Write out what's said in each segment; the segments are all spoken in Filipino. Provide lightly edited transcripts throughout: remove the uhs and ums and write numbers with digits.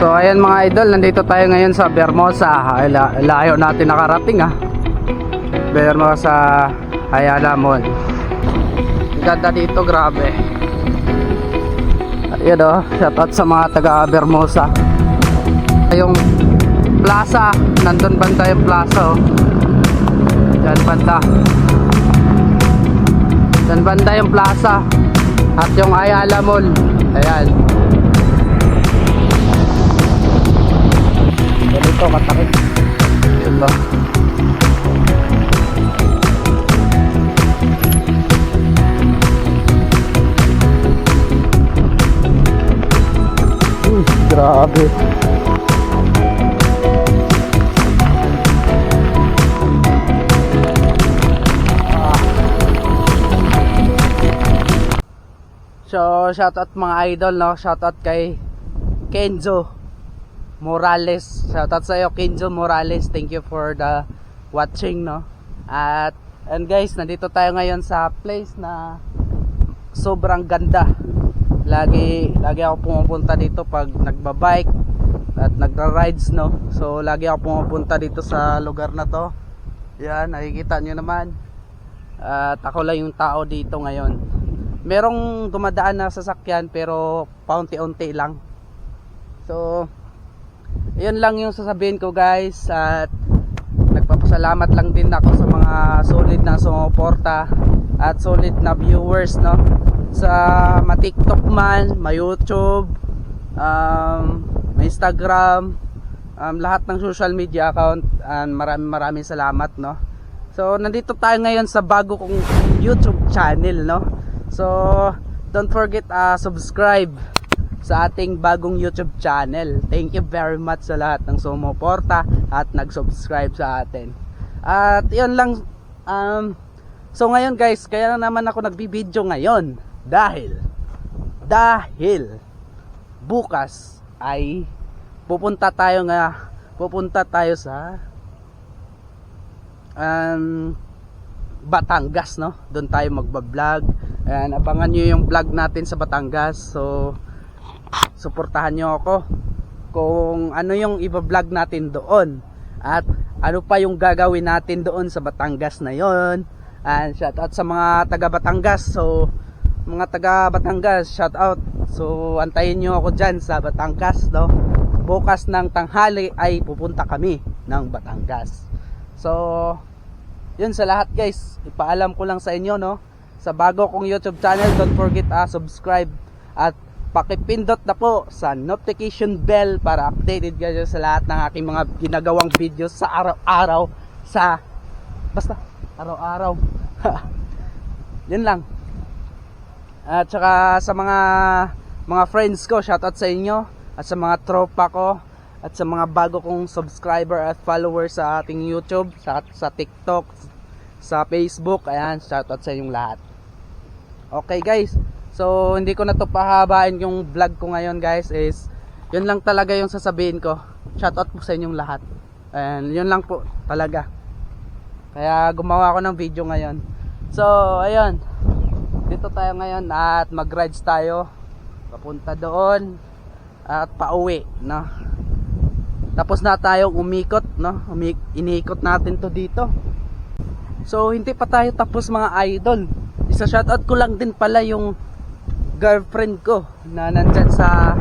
So ayan mga idol, nandito tayo ngayon sa Vermosa. Layo natin nakarating Vermosa Ayala Mall. Ganda dito, grabe. Ayun shoutout sa mga taga Vermosa. Yung plaza, nandun banda yung plaza Diyan banda. Diyan banda yung plaza. At yung Ayala Mall. Ayan. Ganito katakit. Yun ba? Grabe. So, shoutout mga idol, shoutout kay Kenzo Morales. Shoutout sa iyo, Kenzo Morales. Thank you for the watching, and guys, nandito tayo ngayon sa place na sobrang ganda. Lagi ako pumupunta dito pag nagbabike at nagra-rides, So, lagi ako pumupunta dito sa lugar na to. Yan, nakikita nyo naman. At ako lang yung tao dito ngayon. Merong dumadaan na sasakyan pero paunti-unti lang. So, yun lang yung sasabihin ko, guys. At nagpapasalamat lang din ako sa mga solid na sumuporta at solid na viewers, sa ma-TikTok man, ma-YouTube, ma-Instagram, lahat ng social media account. Maraming salamat, So, nandito tayo ngayon sa bago kong YouTube channel, So, don't forget subscribe sa ating bagong YouTube channel. Thank you very much sa lahat ng sumuporta at nag-subscribe sa atin. At yun lang. So ngayon, guys, kaya naman ako nagbibideo ngayon dahil bukas ay pupunta tayo sa Batangas, Doon tayo magba-vlog. And abangan nyo yung vlog natin sa Batangas. So, suportahan nyo ako kung ano yung iba-vlog natin doon. At ano pa yung gagawin natin doon sa Batangas na yon. And shoutout sa mga taga Batangas. So, mga taga Batangas, shoutout. So, antayin nyo ako dyan sa Batangas, Bukas ng tanghali ay pupunta kami ng Batangas. So, yun sa lahat, guys. Ipaalam ko lang sa inyo, sa bago kong YouTube channel, don't forget subscribe at pakipindot na po sa notification bell para updated kayo sa lahat ng aking mga ginagawang videos sa araw-araw, basta araw-araw. Yun lang. At saka sa mga friends ko, shoutout sa inyo, at sa mga tropa ko, at sa mga bago kong subscriber at followers sa ating YouTube, sa TikTok, sa Facebook. Ayan, shoutout sa inyong lahat. Okay, guys, so hindi ko na to pahabain yung vlog ko ngayon, guys. Yun lang talaga yung sasabihin ko. Shoutout po sa inyong lahat. And yun lang po talaga. Kaya gumawa ako ng video ngayon. So ayun, dito tayo ngayon at mag-rides tayo papunta doon at pauwi, Tapos na tayong umikot, iniikot natin to dito. So hindi pa tayo tapos, mga idol. Isa-shoutout ko lang din pala yung girlfriend ko na nandyan sa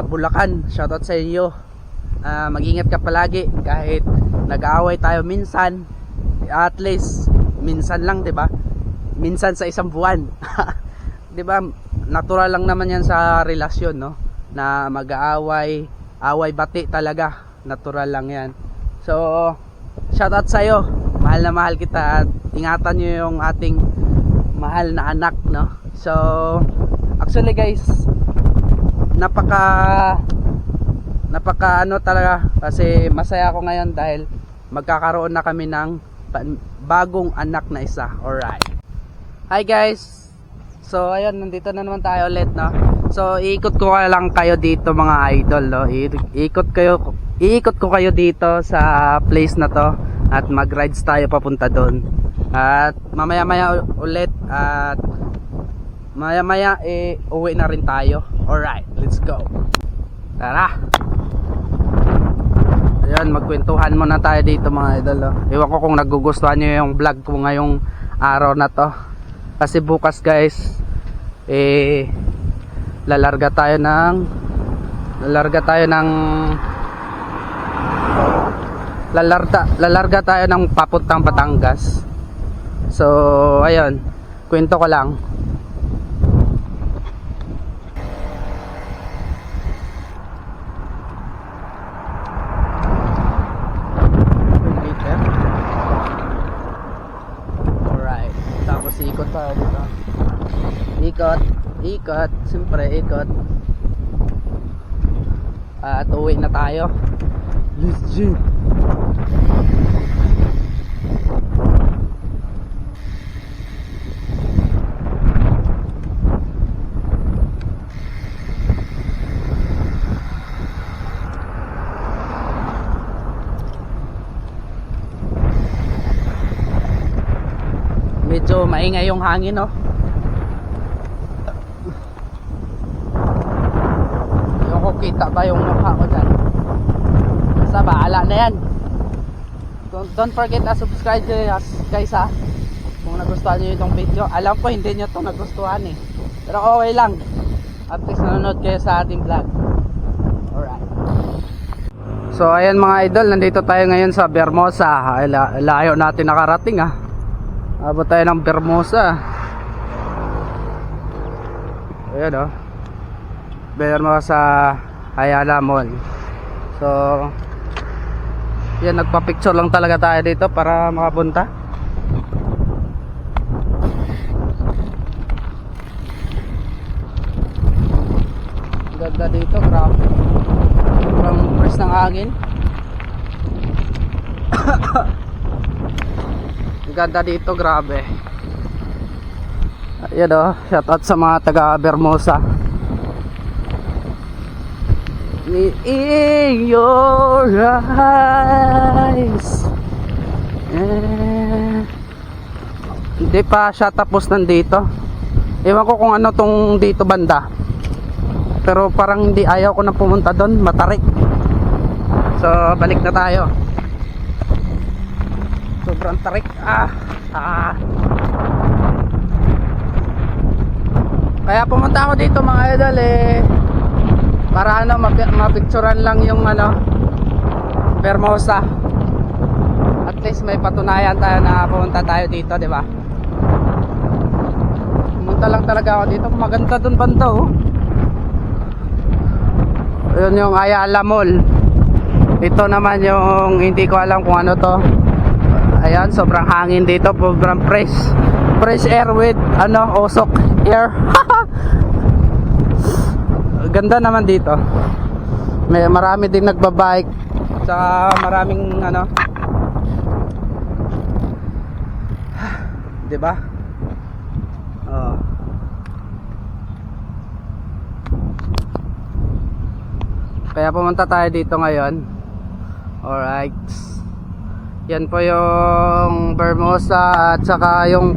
Bulacan. Shoutout sa iyo. Mag-ingat ka palagi kahit nag-aaway tayo minsan. At least minsan lang, 'di ba? Minsan sa isang buwan. 'Di ba? Natural lang naman 'yan sa relasyon, na mag-aaway, away bati talaga. Natural lang 'yan. So, shoutout sa iyo. Mahal na mahal kita at ingatan nyo yung ating mahal na anak, So, actually, guys, napaka talaga, kasi masaya ako ngayon dahil magkakaroon na kami ng bagong anak na isa. Alright. Hi, guys. So, ayun, nandito na naman tayo ulit, So, iikot ko lang kayo dito, mga idol, Iikot ko kayo dito sa place na to. At mag-rides tayo papunta doon. At mamaya-maya ulit. At maya-maya uwi na rin tayo. Alright, let's go. Tara. Ayan, magkwentuhan muna tayo dito mga idol. Ewan ko kung nagugustuhan nyo yung vlog ko ngayong araw na to. Kasi bukas guys, lalarga tayo ng papuntang Batangas. So, ayun, kwento ko lang. Alright, tapos ikot tayo dito. Ikot, siyempre ikot. At uwi na tayo. Let's go. Medyo maingay yung hangin, no? Yung ko kita ba yung mukha ko dyan? Basta bahala na yan. Don't forget to subscribe guys ha. Kung nagustuhan nyo itong video. Alam ko hindi nyo itong nagustuhan eh, pero okay lang. At least nanonood kayo sa ating vlog. Alright. So ayan mga idol, nandito tayo ngayon sa Bermosa. Layo natin nakarating ha. Abot tayo ng Bermosa. Ayan o, Bermosa Ayala Mall. So yan, nagpa-picture lang talaga tayo dito para makapunta. Ganda dito, grabe. Sobrang fresh ng hangin. Ganda dito, grabe. Ayan o, shoutout sa mga taga Bermosa. In your eyes. Hindi pa siya tapos nandito. Ewan ko kung ano tong dito banda, pero parang hindi, ayaw ko na pumunta doon, matarik. So balik na tayo. Sobrang tarik. Kaya pumunta ako dito mga idol para ano, mapicturan lang yung ano, Bermosa. At least may patunayan tayo na pumunta tayo dito, di ba? Pumunta lang talaga ako dito. Maganda dun banda oh. Yun yung Ayala Mall. Ito naman yung hindi ko alam kung ano to. Ayan, sobrang hangin dito, sobrang fresh air with ano, usok air. Ganda naman dito. May marami din nagbabike, saka maraming ano, 'di ba? Oh. Kaya pumunta tayo dito ngayon. Alright. Yan po yung Bermosa at saka yung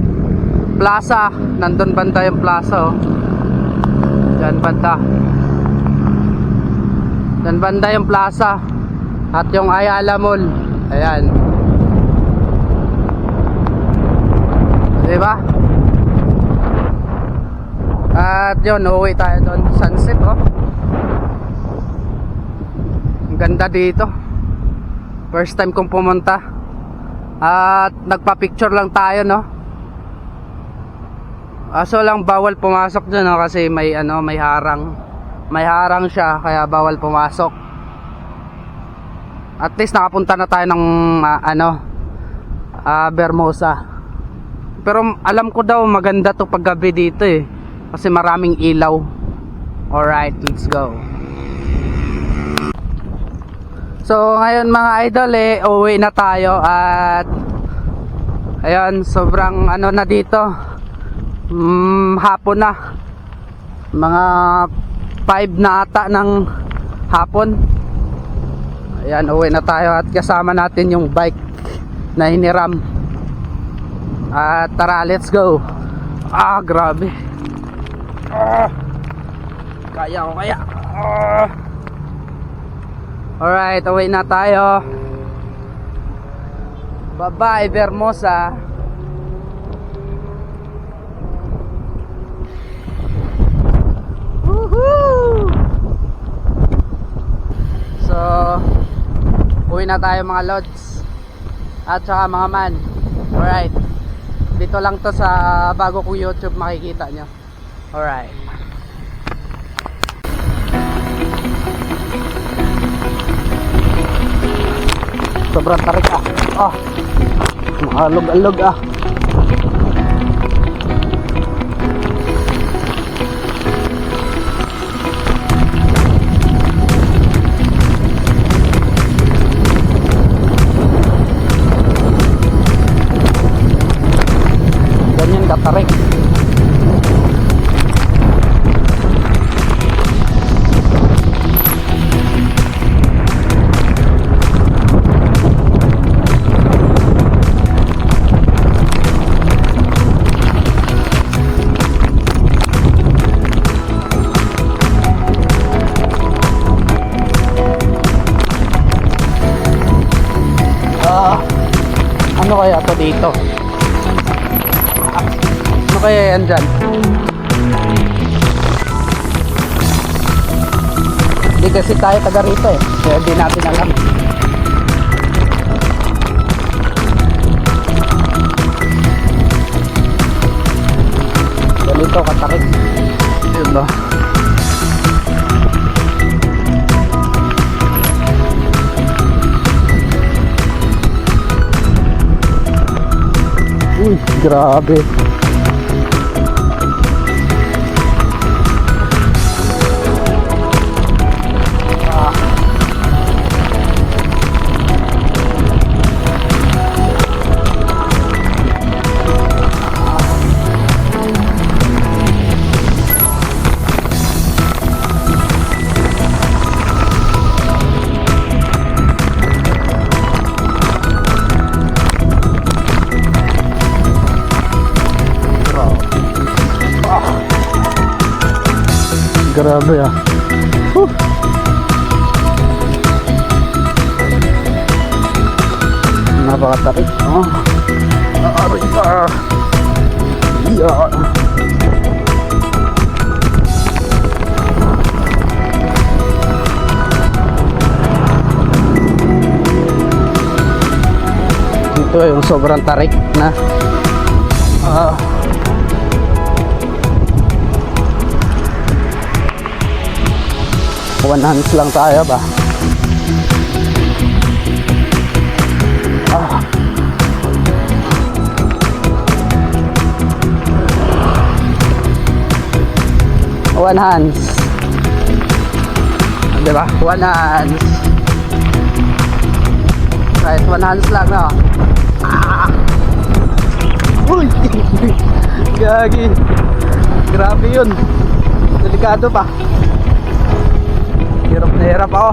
plaza. Nandun banda yung plaza oh. Diyan banda. Dan banda yung plaza at yung Ayala Mall. Ayan. Diba? At yun, uuwi tayo doon. Sunset oh. Ang ganda dito. First time kong pumunta. At nagpa-picture lang tayo, no? Aso lang bawal pumasok dyan, no? Kasi may ano, may harang. May harang siya, kaya bawal pumasok. At least nakapunta na tayo ng Bermosa. Pero alam ko daw maganda to paggabi dito kasi maraming ilaw. Alright, let's go. So ngayon mga idol uwi na tayo. At ayan, sobrang ano na dito, hapon na. Mga 5 na ata ng hapon. Ayan, uwi na tayo at kasama natin yung bike na hiniram. At tara, let's go. Grabe. Kaya ko kaya. Alright, away na tayo. Bye-bye, Vermosa. Woohoo! So, uwi na tayo mga lods at saka mga man. Alright, dito lang to sa bago kong YouTube, makikita nyo. Alright. Sobrang tarik ah. Oh, makalog-alog ah. Ganyan katarik. Ano kaya to dito? Ano kaya yan dyan? Hindi kasi tayo taga rito eh, kaya di natin alam. Ganito katarik. Diba? Uy, grabe. Ah. Grabe ah. Napakatarik. Oh. Aray pa. Yeah. Ito yung sobrang tarik na. One hands lang tayo ba? One hands. Diba? One hands. Kahit one hands lang na. Uy! Gagi. Grabe yun. Delikado pa. Hirap na hirap ako.